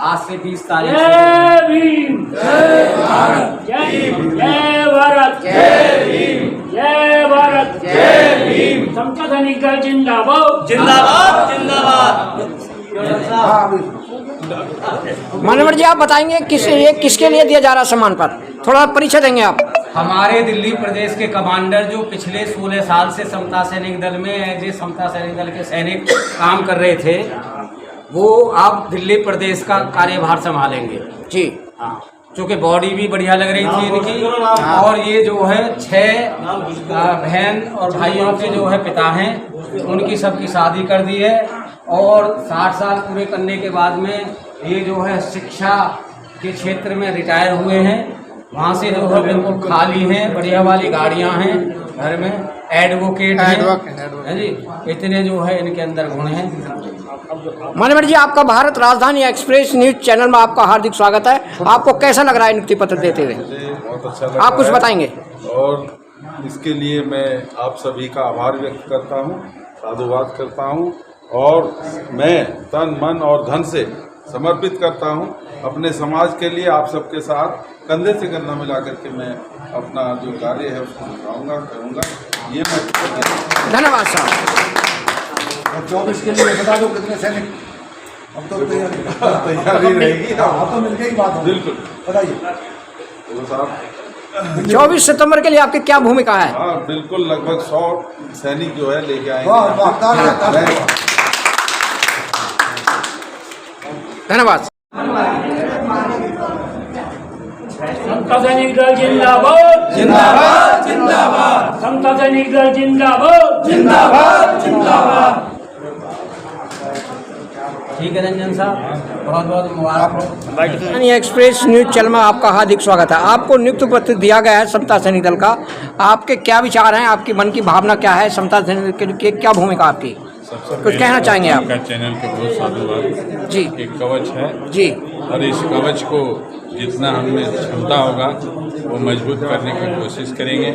आज से 20 तारीख जय भीम, जय भारत, जय भारत, जय भीम, जय भारत, जय भीम। समता सैनिक दल जिंदाबाद, जिंदाबाद जिंदाबाद। मानवर जी आप बताएंगे किसके लिए दिया जा रहा सम्मान पत्र, थोड़ा परिचय देंगे आप? हमारे दिल्ली प्रदेश के कमांडर जो पिछले 16 साल से समता सैनिक दल में एज ए समता सैनिक दल के सैनिक काम कर रहे थे, वो अब दिल्ली प्रदेश का कार्यभार संभालेंगे जी। हाँ, क्योंकि बॉडी भी बढ़िया लग रही थी इनकी, और ये जो है 6 बहन और भाइयों के जो है पिता हैं, उनकी सबकी शादी कर दी है, और 60 साल पूरे करने के बाद में ये जो है शिक्षा के क्षेत्र में रिटायर हुए हैं। वहाँ से जो है बिल्कुल खाली हैं, बढ़िया वाली गाड़ियाँ हैं घर में। एडवोकेट हैं जी, इतने जो है इनके अंदर गुण हैं। मनोहर जी, आपका भारत राजधानी एक्सप्रेस न्यूज चैनल में आपका हार्दिक स्वागत है। आपको कैसा लग रहा है नियुक्ति पत्र देते हुए? मुझे बहुत अच्छा लग आप कुछ बताएंगे? और इसके लिए मैं आप सभी का आभार व्यक्त करता हूँ, साधुवाद करता हूँ और मैं तन मन और धन से समर्पित करता हूँ अपने समाज के लिए। आप सबके साथ कंधे से कंधा मिला करके मैं अपना जो कार्य है उसको निभाऊंगा, करूँगा। ये मैं धन्यवाद साहब। 24 के लिए बता दो कितने सैनिक? अब तो तैयारी रहेगी। आप तो मिलके ही बात हो। बिल्कुल बताइए तो साहब 24 सितंबर के लिए आपकी क्या भूमिका है? हाँ बिल्कुल, लगभग 100 सैनिक जो है लेके वाह वाह, तालियां, तालियां। आएंगे। धन्यवाद। समता सैनिक दल जिंदाबाद जिंदाबाद जिंदाबाद। समता सैनिक दल जिंदाबाद जिंदाबाद जिंदाबाद। ठीक है रंजन साहब, बहुत बहुत मुबारक हो। राजधानी एक्सप्रेस न्यूज चैनल में आपका हार्दिक स्वागत है। आपको नियुक्ति पत्र दिया गया है समता सैनिक दल का। आपके क्या विचार हैं? आपकी मन की भावना क्या है? समता सैनिक दल की क्या भूमिका आपकी? कुछ कहना चाहेंगे आप? आपका चैनल के बहुत साधुवाद जी। एक कवच है जी। और इस कवच को जितना हमें क्षमता होगा वो मजबूत करने की कोशिश करेंगे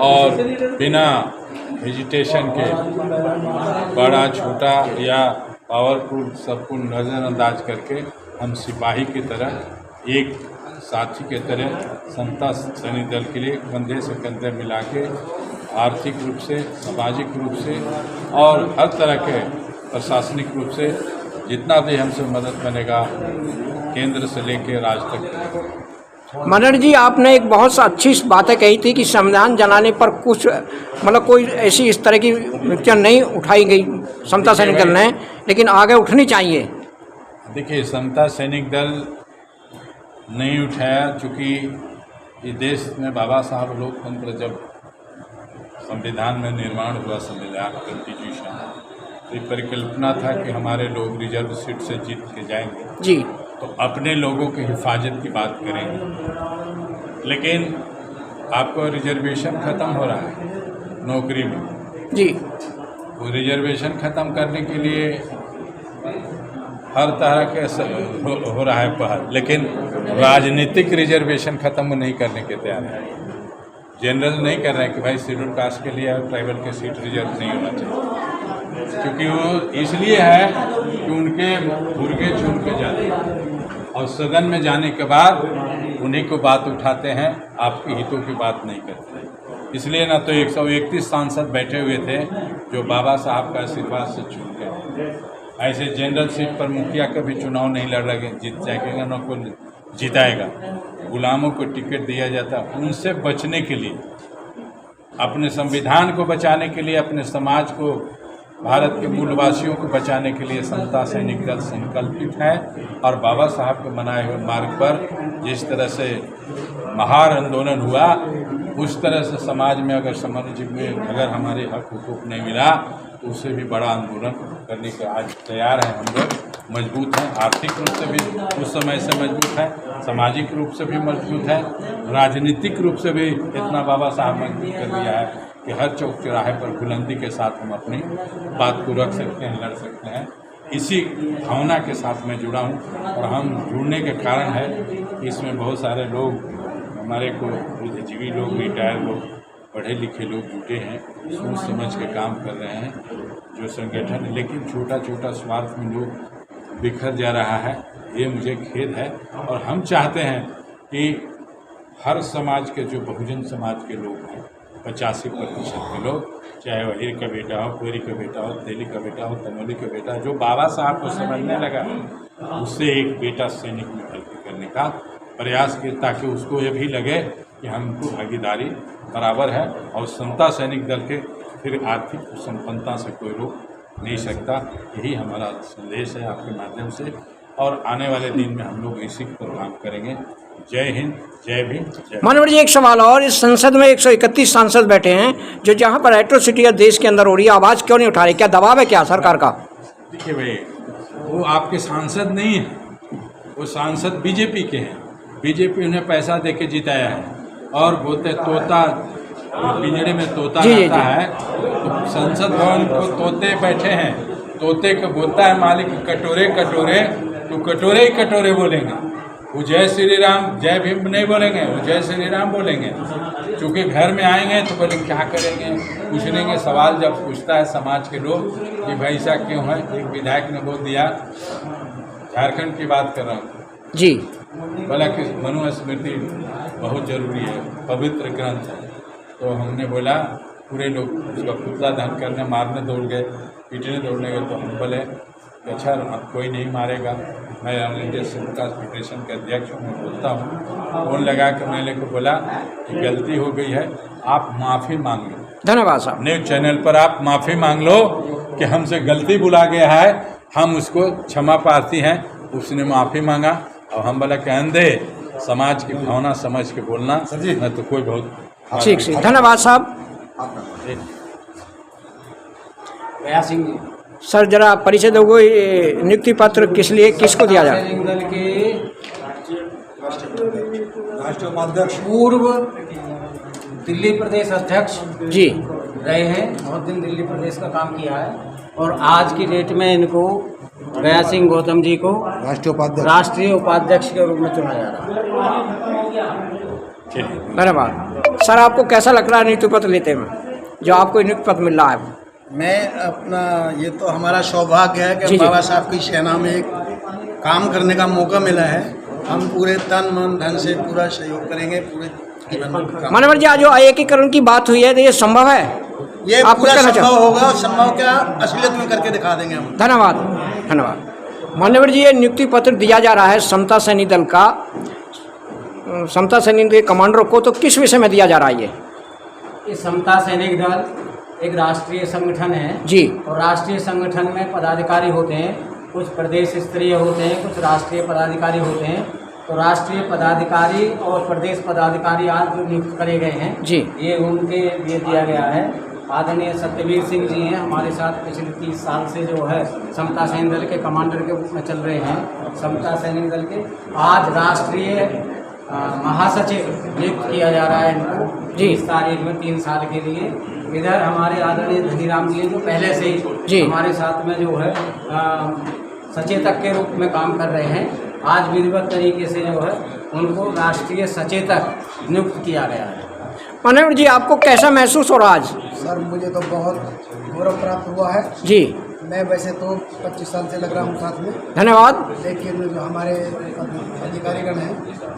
और बिना हेजिटेशन के बड़ा छोटा या पावरफुल सबको नज़रअंदाज करके हम सिपाही की तरह एक साथी की तरह समता सैनिक दल के लिए कंधे से कंधे मिला के आर्थिक रूप से, सामाजिक रूप से और हर तरह के प्रशासनिक रूप से जितना भी हमसे मदद बनेगा केंद्र से लेकर राज्य तक। मनोहर जी, आपने एक बहुत अच्छी बातें कही थी कि संविधान जलाने पर कुछ मतलब कोई ऐसी इस तरह की व्यक्तियाँ नहीं उठाई गई समता सैनिक दल ने, लेकिन आगे उठनी चाहिए। देखिए, समता सैनिक दल नहीं उठाया चूँकि ये देश में बाबा साहब लोकतंत्र जब संविधान में निर्माण हुआ, संविधान कॉन्स्टिट्यूशन, तो ये परिकल्पना था कि हमारे लोग रिजर्व सीट से जीत के जाएंगे जी, तो अपने लोगों की हिफाजत की बात करेंगे। लेकिन आपको रिजर्वेशन ख़त्म हो रहा है नौकरी में जी। वो रिजर्वेशन ख़त्म करने के लिए हर तरह के हो रहा है पहल, लेकिन राजनीतिक रिजर्वेशन ख़त्म नहीं करने के तैयार है। जनरल नहीं कर रहे हैं कि भाई शेड्यूल कास्ट के लिए ट्राइबल के सीट रिजर्व नहीं होना चाहिए, क्योंकि वो इसलिए है कि उनके मुर्गे चुन के जाते हैं और सदन में जाने के बाद उन्हीं को बात उठाते हैं, आपके हितों की बात नहीं करते। इसलिए ना तो 131 सांसद बैठे हुए थे जो बाबा साहब का आशीर्वाद से चुन गए। ऐसे जनरल सीट पर मुखिया कभी चुनाव नहीं लड़ रहे, जीत जाएगा ना कोई जिताएगा। गुलामों को टिकट दिया जाता, उनसे बचने के लिए, अपने संविधान को बचाने के लिए, अपने समाज को, भारत के मूलवासियों को बचाने के लिए समता सैनिक दल संकल्पित है। और बाबा साहब के बनाए हुए मार्ग पर जिस तरह से महार आंदोलन हुआ, उस तरह से समाज में अगर समाज में अगर हमारे हक हुकूक नहीं मिला तो उससे भी बड़ा आंदोलन करने के आज तैयार हैं। हम लोग मजबूत हैं, आर्थिक रूप से भी उस समय से मजबूत है, सामाजिक रूप से भी मजबूत है, राजनीतिक रूप से भी इतना बाबा साहब मजबूत कर दिया है कि हर चौक चौराहे पर बुलंदी के साथ हम अपनी बात को रख सकते हैं, लड़ सकते हैं। इसी भावना के साथ मैं जुड़ा हूँ और हम जुड़ने के कारण है कि इसमें बहुत सारे लोग हमारे को बुद्धिजीवी लोग, रिटायर लोग, पढ़े लिखे लोग जुटे हैं, सोच समझ के काम कर रहे हैं जो संगठन, लेकिन छोटा छोटा स्वार्थ में लोग बिखर जा रहा है, ये मुझे खेद है। और हम चाहते हैं कि हर समाज के जो बहुजन समाज के लोग हैं, 85% के लोग, चाहे वह हिर का बेटा हो, कोरी का बेटा हो, तेली का बेटा हो, तमोली का बेटा, जो बाबा साहब को समझने लगा उससे एक बेटा सैनिक में भर्ती करने का प्रयास किया, ताकि उसको ये भी लगे कि हमको भागीदारी बराबर है और समता सैनिक दल के फिर आर्थिक संपन्नता से कोई रोक नहीं सकता। यही हमारा संदेश है आपके माध्यम से, और आने वाले दिन में हम लोग इसी पर काम करेंगे। जय हिंद, जय भीम, जय। मनोहर जी, एक सवाल और, इस संसद में 131 सांसद बैठे हैं जो जहां पर एट्रोसिटी देश के अंदर हो रही है, आवाज़ क्यों नहीं उठा रहे? क्या दबाव है क्या सरकार का? देखिए भाई, वो आपके सांसद नहीं हैं, वो सांसद बीजेपी के हैं। बीजेपी उन्हें पैसा दे के जिताया है और बोलते तोता पिंजरे में तोता जी, जी, रहता जी। है, तो संसद भवन को तोते बैठे हैं, तोते को बोलता है मालिक कटोरे कटोरे, तो कटोरे ही कटोरे बोलेंगे। वो जय श्री राम जय भीम नहीं बोलेंगे, वो जय श्री राम बोलेंगे। चूँकि घर में आएंगे तो बोले क्या करेंगे, पूछ लेंगे। सवाल जब पूछता है समाज के लोग कि भाई ऐसा क्यों है, एक विधायक ने बोल दिया, झारखंड की बात कर रहा हूँ जी, बोला कि मनुस्मृति बहुत जरूरी है, पवित्र ग्रंथ है। तो हमने बोला, पूरे लोग उसका पुतला दहन करने मारने दौड़ गए, पीटने दौड़ने गए। तो हम बोले अच्छा अब कोई नहीं मारेगा, मैं ऑल इंडिया सिविल फेडरेशन के अध्यक्ष हूँ, मैं बोलता हूँ। फोन लगा कर मैंने को बोला कि गलती हो गई है, आप माफ़ी मांग लो। धन्यवाद साहब। न्यूज चैनल पर आप माफ़ी मांग लो कि हमसे गलती बुला गया है, हम उसको क्षमा प्रार्थी हैं। उसने माफ़ी मांगा और हम बोला कि अंधे समाज की भावना समझ के बोलना, मैं तो कोई बहुत ठीक ठीक, धन्यवाद साहब। गया सिंह जी सर जरा परिचय दोगे, ये नियुक्ति पत्र किस लिए किसको दिया जाए? सैनिक दल के राष्ट्रीय उपाध्यक्ष पूर्व दिल्ली प्रदेश अध्यक्ष जी, रहे हैं, बहुत दिन दिल्ली प्रदेश का काम किया है, और आज की डेट में इनको गया सिंह गौतम जी को राष्ट्रीय उपाध्यक्ष के रूप में चुना जा रहा है। धन्यवाद। सर आपको कैसा लग रहा है नियुक्ति पत्र लेते में, जो आपको नियुक्ति पत्र मिल रहा है? मैं अपना, ये तो हमारा सौभाग्य है कि जी, जी। बाबा साहब की सेना में एक काम करने का मौका मिला है। हम पूरे तन मन धन से पूरा सहयोग करेंगे, पूरे जीवन में काम। मानवर जी आज जो एकीकरण की बात हुई है तो ये संभव है? ये आप पूरा कुछ कहना संभव होगा, और संभव क्या असलियत में करके दिखा देंगे हम। धन्यवाद धन्यवाद। मान्यवर जी ये नियुक्ति पत्र दिया जा रहा है समता सैनिक दल का, समता सैनिक के कमांडरों को, तो किस विषय में दिया जा रहा है ये? ये समता सैनिक दल एक राष्ट्रीय संगठन है जी, और राष्ट्रीय संगठन में पदाधिकारी होते हैं, कुछ प्रदेश स्तरीय होते हैं, कुछ राष्ट्रीय पदाधिकारी होते हैं। तो राष्ट्रीय पदाधिकारी और प्रदेश पदाधिकारी आज जो नियुक्त करे गए हैं जी, ये उनके लिए दिया गया है। आदरणीय सत्यवीर सिंह जी हैं हमारे साथ, पिछले 30 साल से जो है समता सैनिक दल के कमांडर के रूप में चल रहे हैं। समता सैनिक दल के आज राष्ट्रीय महासचिव नियुक्त किया जा रहा है इनको जी। 20 तारीख में 3 साल के लिए। इधर हमारे आदरणीय धनीराम जी जो पहले से जी। ही हमारे साथ में जो है सचेतक के रूप में काम कर रहे हैं। आज विधिवत तरीके से जो है उनको राष्ट्रीय सचेतक नियुक्त किया गया है। मान्यवर जी आपको कैसा महसूस हो रहा आज? सर मुझे तो बहुत गौरव प्राप्त हुआ है। जी, मैं वैसे तो 25 साल से लग रहा हूँ साथ में, धन्यवाद। लेकिन जो हमारे अधिकारीगण हैं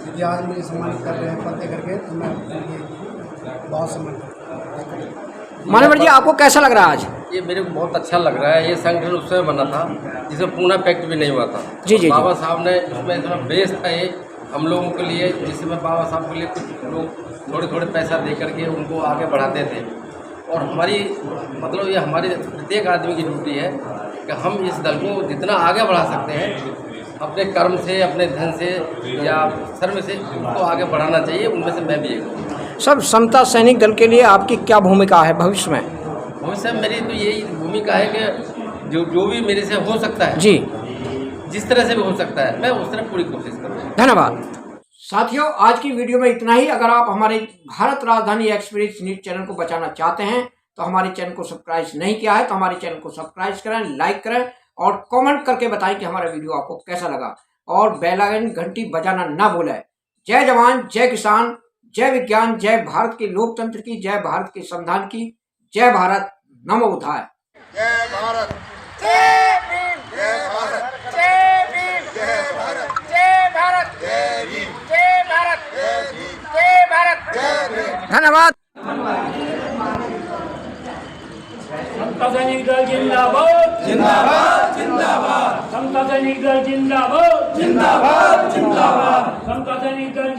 यदि आज मुझे सम्मानित कर रहे हैं पद दे करके, तो मैं उनकी बहुत सम्मान करता हूँ। मान्यवर जी आपको कैसा लग रहा है आज? ये मेरे को बहुत अच्छा लग रहा है। ये संगठन उस समय बना था जिसमें पूना पैक्ट भी नहीं हुआ था। जी, जी, जी। बाबा साहब ने उसमें इतना बेस था ये हम लोगों के लिए, जिसमें बाबा साहब के लिए कुछ लोग थोड़े थोड़े पैसा दे करके उनको आगे बढ़ाते थे। और हमारी मतलब ये हमारी प्रत्येक आदमी की ड्यूटी है कि हम इस दल को जितना आगे बढ़ा सकते हैं अपने कर्म से, अपने धन से या श्रम से उसको आगे बढ़ाना चाहिए। उनमें से मैं भी एक हूँ। सब समता सैनिक दल के लिए आपकी क्या भूमिका है भविष्य में? भविष्य में मेरी तो यही भूमिका है कि जो भी मेरे से हो सकता है जी, जिस तरह से भी हो सकता है मैं उस तरह पूरी कोशिश करूँगा। धन्यवाद। साथियों आज की वीडियो में इतना ही। अगर आप हमारे भारत राजधानी एक्सप्रेस न्यूज चैनल को बचाना चाहते हैं तो हमारे चैनल को सब्सक्राइब नहीं किया है तो हमारे चैनल को सब्सक्राइब करें, लाइक करें और कमेंट करके बताएं कि हमारा वीडियो आपको कैसा लगा, और बेल आइकन घंटी बजाना ना भूलें। जय जवान, जय किसान, जय विज्ञान, जय भारत के लोकतंत्र की, जय भारत के संविधान की, जय भारत, नमो बुद्धाय। जय भारत, जय भीम, जय भारत, जय भीम, जय भारत, जय भारत, जय भीम, जय भारत, जय भीम, जय भारत, जय भीम। धन्यवाद। समता सैनिक दल जिंदाबाद जिंदाबाद जिंदाबाद। समता सैनिक दल जिंदाबाद जिंदाबाद जिंदाबाद। समता सैनिक दल